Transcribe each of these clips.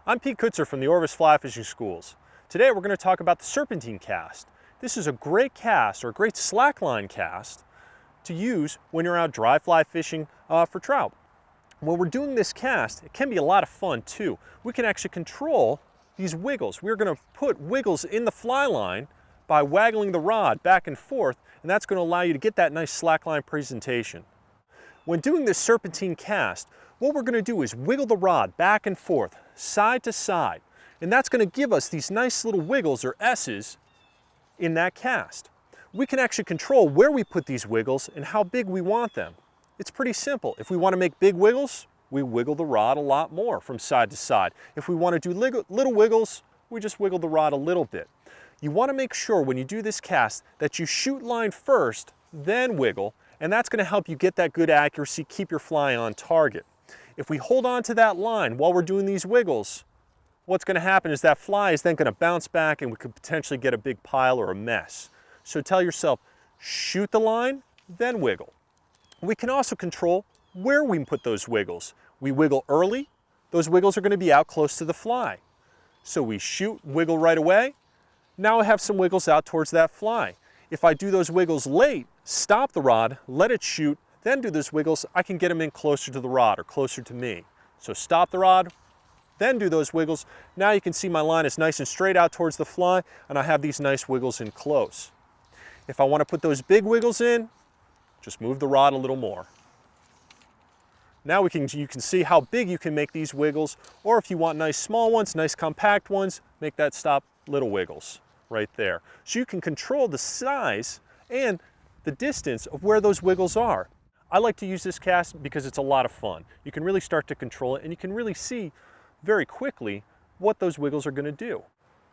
I'm Pete Kutzer from the ORVIS Fly Fishing Schools. Today we're going to talk about the Serpentine cast. This is a great cast, or a great slackline cast, to use when you're out dry fly fishing for trout. When we're doing this cast, it can be a lot of fun too. We can actually control these wiggles. We're going to put wiggles in the fly line by waggling the rod back and forth, and that's going to allow you to get that nice slackline presentation. When doing this serpentine cast, what we're going to do is wiggle the rod back and forth, side to side, and that's going to give us these nice little wiggles or S's in that cast. We can actually control where we put these wiggles and how big we want them. It's pretty simple. If we want to make big wiggles, we wiggle the rod a lot more from side to side. If we want to do little wiggles, we just wiggle the rod a little bit. You want to make sure when you do this cast that you shoot line first, then wiggle, and that's going to help you get that good accuracy, keep your fly on target. If we hold on to that line while we're doing these wiggles, what's going to happen is that fly is then going to bounce back and we could potentially get a big pile or a mess. So tell yourself, shoot the line, then wiggle. We can also control where we put those wiggles. We wiggle early, those wiggles are going to be out close to the fly. So we shoot, wiggle right away. Now I have some wiggles out towards that fly. If I do those wiggles late, stop the rod, let it shoot, then do those wiggles, I can get them in closer to the rod or closer to me. So stop the rod, then do those wiggles. Now you can see my line is nice and straight out towards the fly, and I have these nice wiggles in close. If I want to put those big wiggles in, just move the rod a little more. Now you can see how big you can make these wiggles, or if you want nice small ones, nice compact ones, make that stop little wiggles right there. So you can control the size and the distance of where those wiggles are. I like to use this cast because it's a lot of fun. You can really start to control it, and you can really see very quickly what those wiggles are going to do.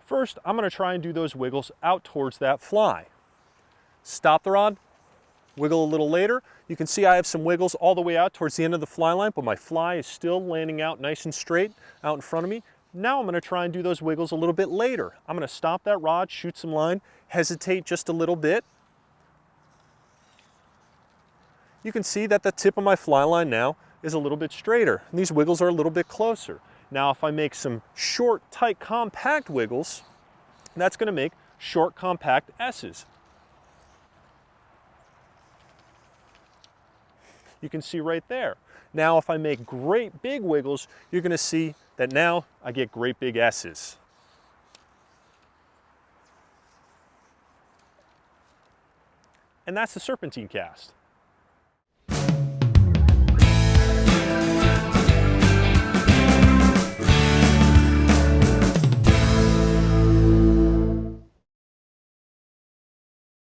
First, I'm going to try and do those wiggles out towards that fly. Stop the rod, wiggle a little later. You can see I have some wiggles all the way out towards the end of the fly line, but my fly is still landing out nice and straight out in front of me. Now I'm going to try and do those wiggles a little bit later. I'm going to stop that rod, shoot some line, hesitate just a little bit. You can see that the tip of my fly line now is a little bit straighter, and these wiggles are a little bit closer. Now if I make some short, tight, compact wiggles, that's going to make short, compact S's. You can see right there. Now if I make great big wiggles, you're going to see that now I get great big S's. And that's the serpentine cast.